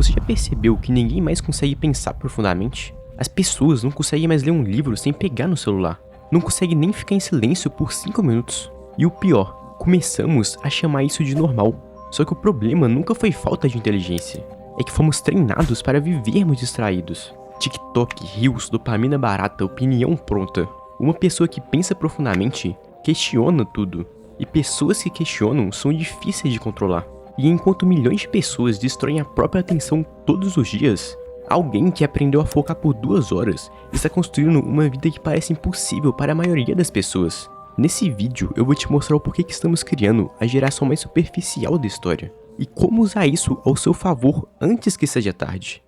Você já percebeu que ninguém mais consegue pensar profundamente? As pessoas não conseguem mais ler um livro sem pegar no celular. Não conseguem nem ficar em silêncio por 5 minutos. E o pior, começamos a chamar isso de normal. Só que o problema nunca foi falta de inteligência. É que fomos treinados para vivermos distraídos. TikTok, Reels, dopamina barata, opinião pronta. Uma pessoa que pensa profundamente questiona tudo. E pessoas que questionam são difíceis de controlar. E enquanto milhões de pessoas destroem a própria atenção todos os dias, alguém que aprendeu a focar por 2 horas está construindo uma vida que parece impossível para a maioria das pessoas. Nesse vídeo eu vou te mostrar o porquê que estamos criando a geração mais superficial da história e como usar isso ao seu favor antes que seja tarde.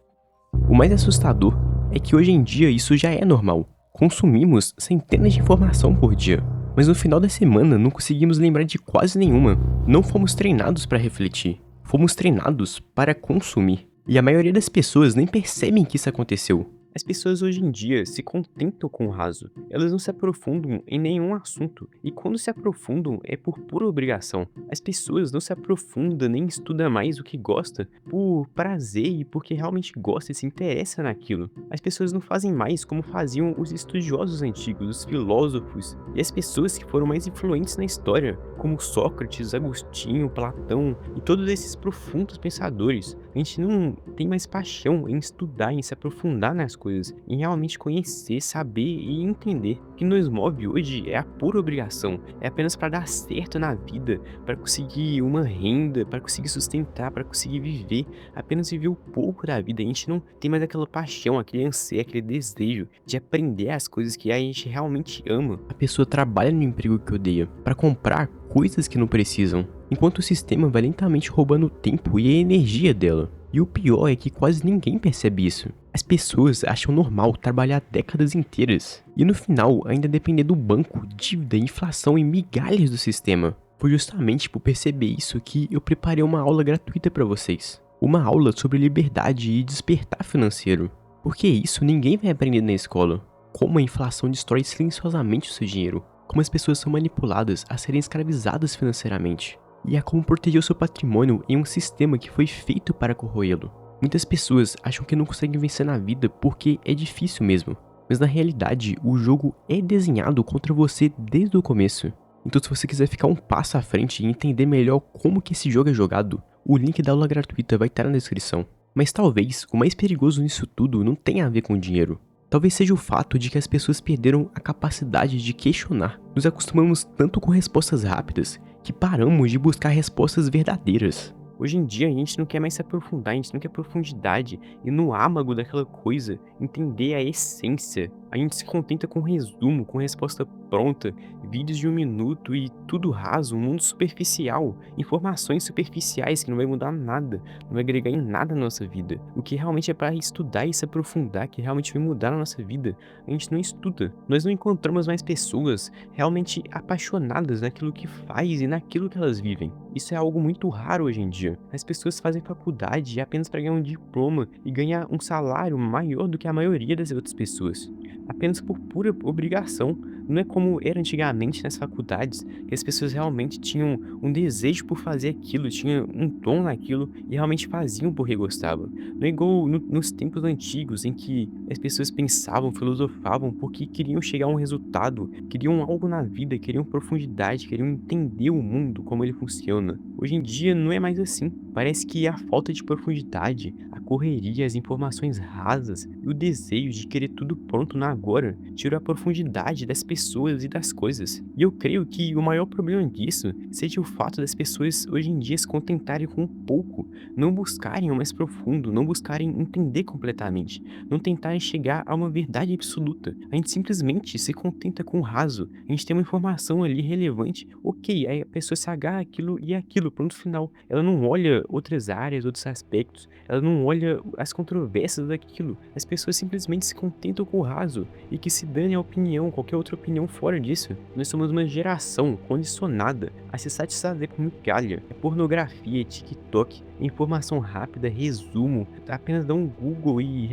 O mais assustador é que hoje em dia isso já é normal. Consumimos centenas de informação por dia, mas no final da semana não conseguimos lembrar de quase nenhuma. Não fomos treinados para refletir, fomos treinados para consumir. E a maioria das pessoas nem percebem que isso aconteceu. As pessoas hoje em dia se contentam com o raso. Elas não se aprofundam em nenhum assunto. E quando se aprofundam é por pura obrigação. As pessoas não se aprofundam nem estudam mais o que gosta por prazer e porque realmente gosta e se interessa naquilo. As pessoas não fazem mais como faziam os estudiosos antigos, os filósofos e as pessoas que foram mais influentes na história, como Sócrates, Agostinho, Platão e todos esses profundos pensadores. A gente não tem mais paixão em estudar, em se aprofundar nas coisas, em realmente conhecer, saber e entender. O que nos move hoje é a pura obrigação, é apenas para dar certo na vida, para conseguir uma renda, para conseguir sustentar, para conseguir viver, apenas viver o pouco da vida. A gente não tem mais aquela paixão, aquele anseio, aquele desejo de aprender as coisas que a gente realmente ama. A pessoa trabalha no emprego que odeia, para comprar coisas que não precisam, enquanto o sistema vai lentamente roubando o tempo e a energia dela. E o pior é que quase ninguém percebe isso. As pessoas acham normal trabalhar décadas inteiras e no final ainda depender do banco, dívida, inflação e migalhas do sistema. Foi justamente por perceber isso que eu preparei uma aula gratuita para vocês. Uma aula sobre liberdade e despertar financeiro. Porque isso ninguém vai aprender na escola. Como a inflação destrói silenciosamente o seu dinheiro. Como as pessoas são manipuladas a serem escravizadas financeiramente. E a como proteger o seu patrimônio em um sistema que foi feito para corroê-lo. Muitas pessoas acham que não conseguem vencer na vida porque é difícil mesmo. Mas na realidade, o jogo é desenhado contra você desde o começo. Então se você quiser ficar um passo à frente e entender melhor como que esse jogo é jogado, o link da aula gratuita vai estar na descrição. Mas talvez o mais perigoso nisso tudo não tenha a ver com dinheiro. Talvez seja o fato de que as pessoas perderam a capacidade de questionar. Nos acostumamos tanto com respostas rápidas que paramos de buscar respostas verdadeiras. Hoje em dia a gente não quer mais se aprofundar, a gente não quer profundidade e no âmago daquela coisa, entender a essência. A gente se contenta com resumo, com resposta pronta, vídeos de 1 minuto e tudo raso, um mundo superficial, informações superficiais que não vai mudar nada, não vai agregar em nada na nossa vida. O que realmente é para estudar e se aprofundar, que realmente vai mudar na nossa vida, a gente não estuda. Nós não encontramos mais pessoas realmente apaixonadas naquilo que faz e naquilo que elas vivem. Isso é algo muito raro hoje em dia. As pessoas fazem faculdade apenas para ganhar um diploma e ganhar um salário maior do que a maioria das outras pessoas. Apenas por pura obrigação. Não é como era antigamente nas faculdades, que as pessoas realmente tinham um desejo por fazer aquilo, tinham um dom naquilo e realmente faziam porque gostavam. Não é igual nos tempos antigos em que as pessoas pensavam, filosofavam porque queriam chegar a um resultado, queriam algo na vida, queriam profundidade, queriam entender o mundo, como ele funciona. Hoje em dia não é mais assim. Parece que a falta de profundidade, a correria, as informações rasas e o desejo de querer tudo pronto na agora tirou a profundidade das pessoas e das coisas. E eu creio que o maior problema disso seja o fato das pessoas hoje em dia se contentarem com pouco, não buscarem o mais profundo, não buscarem entender completamente, não tentarem chegar a uma verdade absoluta. A gente simplesmente se contenta com o raso. A gente tem uma informação ali relevante, ok, aí a pessoa se agarra aquilo e aquilo, pronto, final. Ela não olha outras áreas, outros aspectos, ela não olha as controvérsias daquilo. As pessoas simplesmente se contentam com o raso e que se dane a opinião, qualquer outra opinião fora disso. Nós somos uma geração condicionada a se satisfazer com migalha. É pornografia, TikTok, informação rápida, resumo, apenas dar um Google e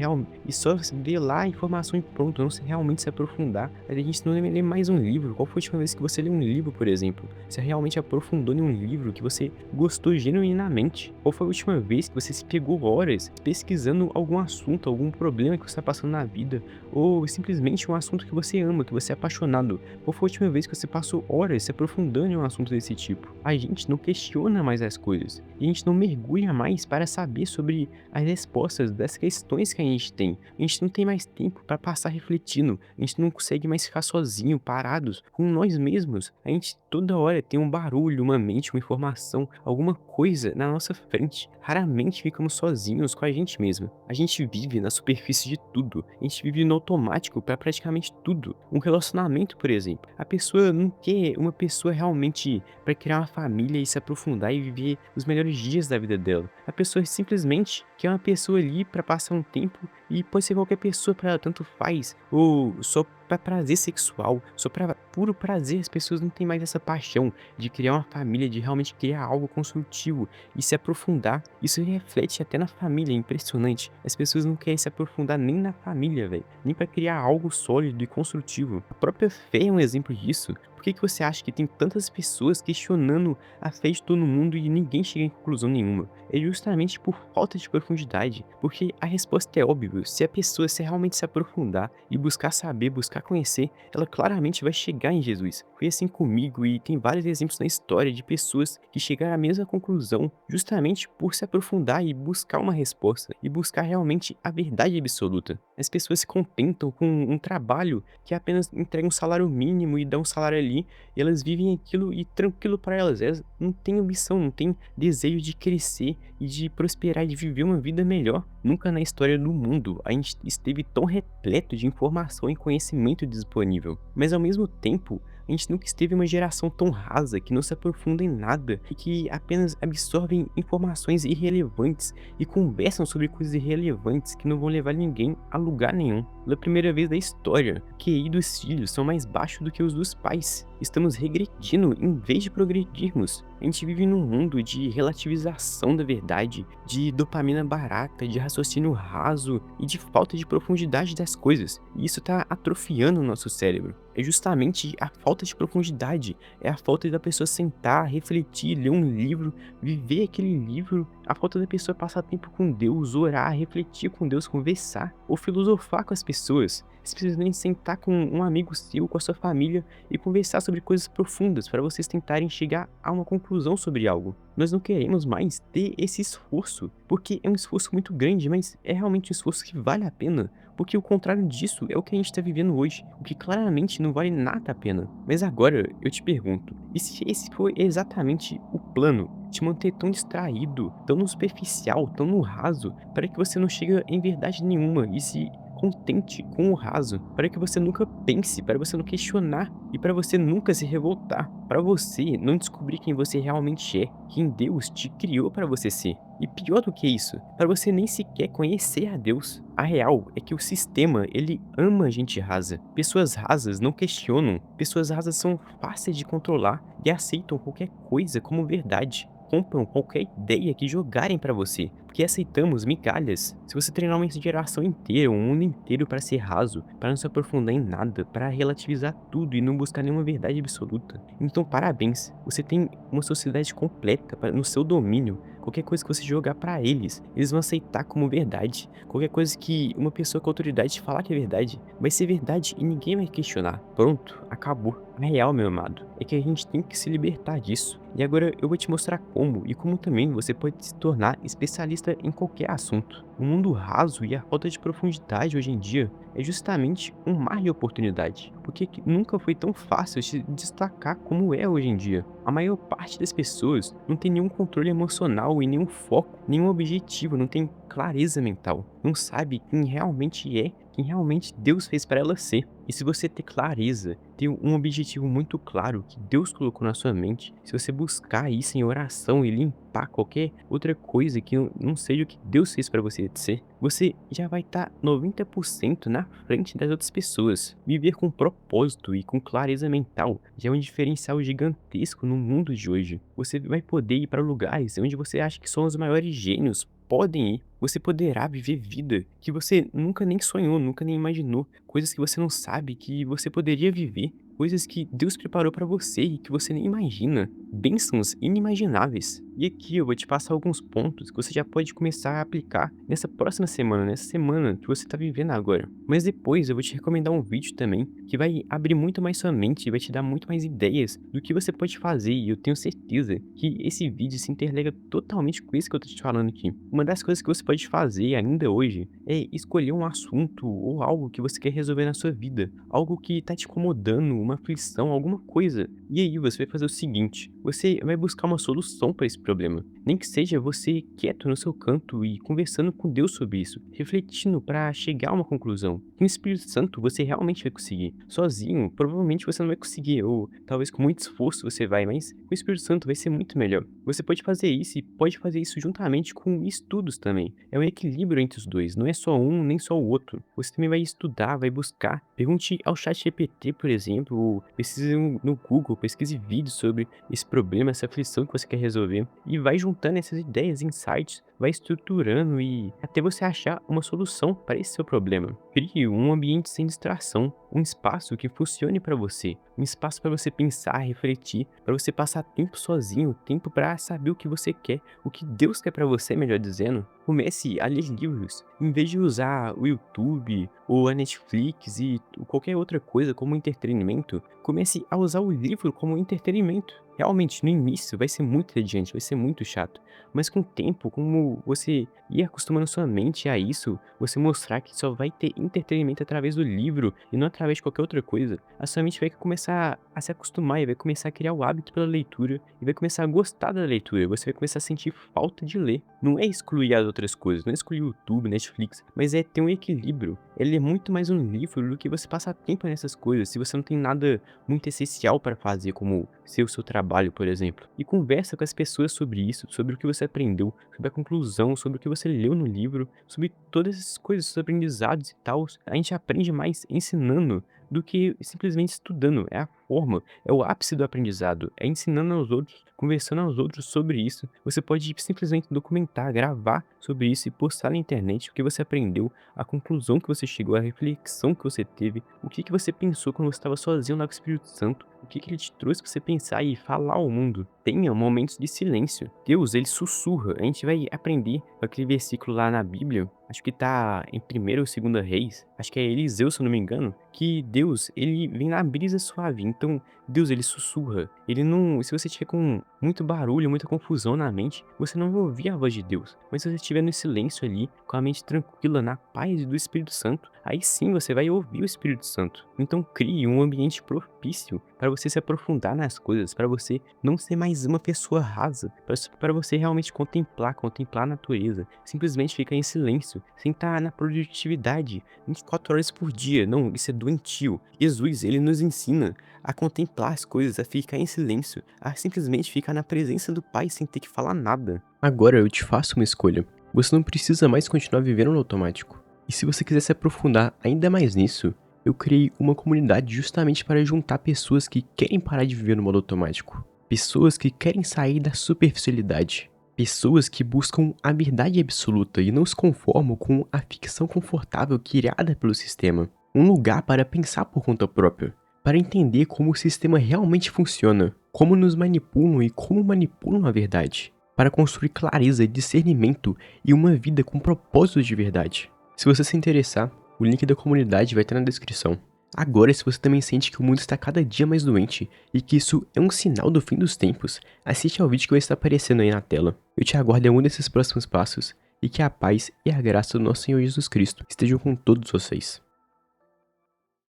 só ver lá a informação e pronto, não se realmente se aprofundar. A gente não lê mais um livro. Qual foi a última vez que você leu um livro, por exemplo? Você realmente aprofundou em um livro que você gostou genuinamente? Qual foi a última vez que você se pegou horas pesquisando algum assunto, algum problema que você está passando na vida? Ou simplesmente um assunto que você ama, que você é apaixonado? Qual foi a última vez que você passou horas se aprofundando em um assunto desse tipo? A gente não questiona mais as coisas. E a gente não mergulha mais para saber sobre as respostas das questões que a gente tem. A gente não tem mais tempo para passar refletindo. A gente não consegue mais ficar sozinho, parados, com nós mesmos. A gente toda hora tem um barulho, uma mente, uma informação, alguma coisa na nossa frente. Raramente ficamos sozinhos com a gente mesmo. A gente vive na superfície de tudo. A gente vive no automático para praticamente tudo. Um relacionamento, por exemplo. A pessoa não quer uma pessoa realmente para criar uma família e se aprofundar e viver os melhores dias da vida dela. A pessoa simplesmente quer uma pessoa ali para passar um tempo e pode ser qualquer pessoa para ela, tanto faz. Ou só para prazer sexual, só para puro prazer. As pessoas não têm mais essa paixão de criar uma família, de realmente criar algo construtivo e se aprofundar. Isso reflete até na família, é impressionante. As pessoas não querem se aprofundar nem na família, velho, nem para criar algo sólido e construtivo. A própria fé é um exemplo disso. Por que você acha que tem tantas pessoas questionando a fé de todo mundo e ninguém chega em conclusão nenhuma? É justamente por falta de profundidade, porque a resposta é óbvia. Se a pessoa realmente se aprofundar e buscar saber, buscar conhecer, ela claramente vai chegar em Jesus. Foi assim comigo e tem vários exemplos na história de pessoas que chegaram à mesma conclusão justamente por se aprofundar e buscar uma resposta e buscar realmente a verdade absoluta. As pessoas se contentam com um trabalho que apenas entrega um salário mínimo e dá um salário ali, e elas vivem aquilo e tranquilo para elas não têm ambição, não têm desejo de crescer e de prosperar e de viver uma vida melhor. Nunca na história do mundo a gente esteve tão repleto de informação e conhecimento disponível, mas ao mesmo tempo a gente nunca esteve uma geração tão rasa que não se aprofunda em nada e que apenas absorvem informações irrelevantes e conversam sobre coisas irrelevantes que não vão levar ninguém a lugar nenhum. Pela primeira vez da história, o QI dos filhos são mais baixos do que os dos pais. Estamos regredindo em vez de progredirmos. A gente vive num mundo de relativização da verdade, de dopamina barata, de raciocínio raso e de falta de profundidade das coisas. E isso tá atrofiando o nosso cérebro. É justamente a falta de profundidade, é a falta da pessoa sentar, refletir, ler um livro, viver aquele livro, a falta da pessoa passar tempo com Deus, orar, refletir com Deus, conversar ou filosofar com as pessoas. Simplesmente sentar com um amigo seu, com a sua família e conversar sobre coisas profundas para vocês tentarem chegar a uma conclusão sobre algo. Nós não queremos mais ter esse esforço, porque é um esforço muito grande, mas é realmente um esforço que vale a pena, porque o contrário disso é o que a gente está vivendo hoje, o que claramente não vale nada a pena. Mas agora eu te pergunto, e se esse foi exatamente o plano? Te manter tão distraído, tão no superficial, tão no raso, para que você não chegue em verdade nenhuma e se contente com o raso, para que você nunca pense, para você não questionar e para você nunca se revoltar, para você não descobrir quem você realmente é, quem Deus te criou para você ser. E pior do que isso, para você nem sequer conhecer a Deus. A real é que o sistema, ele ama gente rasa. Pessoas rasas não questionam, pessoas rasas são fáceis de controlar e aceitam qualquer coisa como verdade. Compram qualquer ideia que jogarem pra você, porque aceitamos migalhas. Se você treinar uma geração inteira, um mundo inteiro para ser raso, para não se aprofundar em nada, para relativizar tudo e não buscar nenhuma verdade absoluta, então parabéns, você tem uma sociedade completa no seu domínio. Qualquer coisa que você jogar pra eles vão aceitar como verdade. Qualquer coisa que uma pessoa com autoridade falar que é verdade, vai ser verdade e ninguém vai questionar. Pronto, acabou. A real, meu amado, é que a gente tem que se libertar disso. E agora eu vou te mostrar como e como também você pode se tornar especialista em qualquer assunto. O mundo raso e a falta de profundidade hoje em dia é justamente um mar de oportunidade, porque nunca foi tão fácil se destacar como é hoje em dia. A maior parte das pessoas não tem nenhum controle emocional e nenhum foco, nenhum objetivo, não tem clareza mental, não sabe quem realmente é, quem realmente Deus fez para ela ser. E se você ter clareza, ter um objetivo muito claro que Deus colocou na sua mente, se você buscar isso em oração e limpar qualquer outra coisa que não seja o que Deus fez para você ser, você já vai estar 90% na frente das outras pessoas. Viver com propósito e com clareza mental já é um diferencial gigantesco no mundo de hoje. Você vai poder ir para lugares onde você acha que são os maiores gênios podem ir. Você poderá viver vida que você nunca nem sonhou, nunca nem imaginou, coisas que você não sabe que você poderia viver, coisas que Deus preparou para você e que você nem imagina, bênçãos inimagináveis. E aqui eu vou te passar alguns pontos que você já pode começar a aplicar nessa próxima semana, nessa semana que você está vivendo agora. Mas depois eu vou te recomendar um vídeo também que vai abrir muito mais sua mente e vai te dar muito mais ideias do que você pode fazer, e eu tenho certeza que esse vídeo se interliga totalmente com isso que eu tô te falando aqui. Uma das coisas que você pode fazer ainda hoje é escolher um assunto ou algo que você quer resolver na sua vida, algo que tá te incomodando, uma aflição, alguma coisa. E aí você vai fazer o seguinte, você vai buscar uma solução para esse problema. Nem que seja você quieto no seu canto e conversando com Deus sobre isso, refletindo para chegar a uma conclusão. Com o Espírito Santo você realmente vai conseguir. Sozinho, provavelmente você não vai conseguir, ou talvez com muito esforço você vai, mas com o Espírito Santo vai ser muito melhor. Você pode fazer isso e pode fazer isso juntamente com estudos também. É um equilíbrio entre os dois, não é só um nem só o outro. Você também vai estudar, vai buscar. Pergunte ao ChatGPT, por exemplo, ou pesquise no Google, pesquise vídeos sobre esse problema, essa aflição que você quer resolver, e vai juntando essas ideias, insights, vai estruturando e até você achar uma solução para esse seu problema. Crie um ambiente sem distração, um espaço que funcione para você, um espaço para você pensar, refletir, para você passar tempo sozinho, tempo para saber o que você quer, o que Deus quer para você, melhor dizendo. Comece a ler livros, em vez de usar o YouTube ou a Netflix e qualquer outra coisa como entretenimento, comece a usar o livro como entretenimento. Realmente, no início vai ser muito entediante, vai ser muito chato, mas com o tempo, como você ir acostumando sua mente a isso, você mostrar que só vai ter entretenimento através do livro e não através de qualquer outra coisa, a sua mente vai começar a se acostumar e vai começar a criar o hábito pela leitura e vai começar a gostar da leitura, você vai começar a sentir falta de ler. Não é excluir as outras coisas, não é excluir o YouTube, Netflix, mas é ter um equilíbrio. Ele é muito mais um livro do que você passar tempo nessas coisas, se você não tem nada muito essencial para fazer, como ser o seu trabalho, por exemplo. E conversa com as pessoas sobre isso, sobre o que você aprendeu, sobre a conclusão, sobre o que você leu no livro, sobre todas essas coisas, os aprendizados e tal. A gente aprende mais ensinando do que simplesmente estudando. É a forma, é o ápice do aprendizado, é ensinando aos outros, conversando aos outros sobre isso. Você pode simplesmente documentar, gravar sobre isso e postar na internet o que você aprendeu, a conclusão que você chegou, a reflexão que você teve, o que você pensou quando você estava sozinho lá com o Espírito Santo, o que ele te trouxe para você pensar e falar ao mundo. Tenha momentos de silêncio. Deus, ele sussurra. A gente vai aprender aquele versículo lá na Bíblia, acho que tá em 1º ou 2º Reis, acho que é Eliseu, se eu não me engano, que Deus, ele vem na brisa suave. Então, Deus, ele sussurra. Ele não, se você tiver com muito barulho, muita confusão na mente, você não vai ouvir a voz de Deus. Mas se você estiver no silêncio ali, com a mente tranquila, na paz do Espírito Santo, aí sim você vai ouvir o Espírito Santo. Então, crie um ambiente propício para você se aprofundar nas coisas, para você não ser mais uma pessoa rasa, para você realmente contemplar a natureza, simplesmente ficar em silêncio, sem estar na produtividade 24 horas por dia. Não, isso é doentio. Jesus, ele nos ensina a contemplar as coisas, a ficar em silêncio, a simplesmente ficar na presença do Pai sem ter que falar nada. Agora eu te faço uma escolha. Você não precisa mais continuar vivendo no automático. E se você quiser se aprofundar ainda mais nisso, eu criei uma comunidade justamente para juntar pessoas que querem parar de viver no modo automático. Pessoas que querem sair da superficialidade. Pessoas que buscam a verdade absoluta e não se conformam com a ficção confortável criada pelo sistema. Um lugar para pensar por conta própria. Para entender como o sistema realmente funciona. Como nos manipulam e como manipulam a verdade. Para construir clareza, discernimento e uma vida com propósito de verdade. Se você se interessar, o link da comunidade vai estar na descrição. Agora, se você também sente que o mundo está cada dia mais doente e que isso é um sinal do fim dos tempos, assiste ao vídeo que vai estar aparecendo aí na tela. Eu te aguardo em um desses próximos passos e que a paz e a graça do nosso Senhor Jesus Cristo estejam com todos vocês.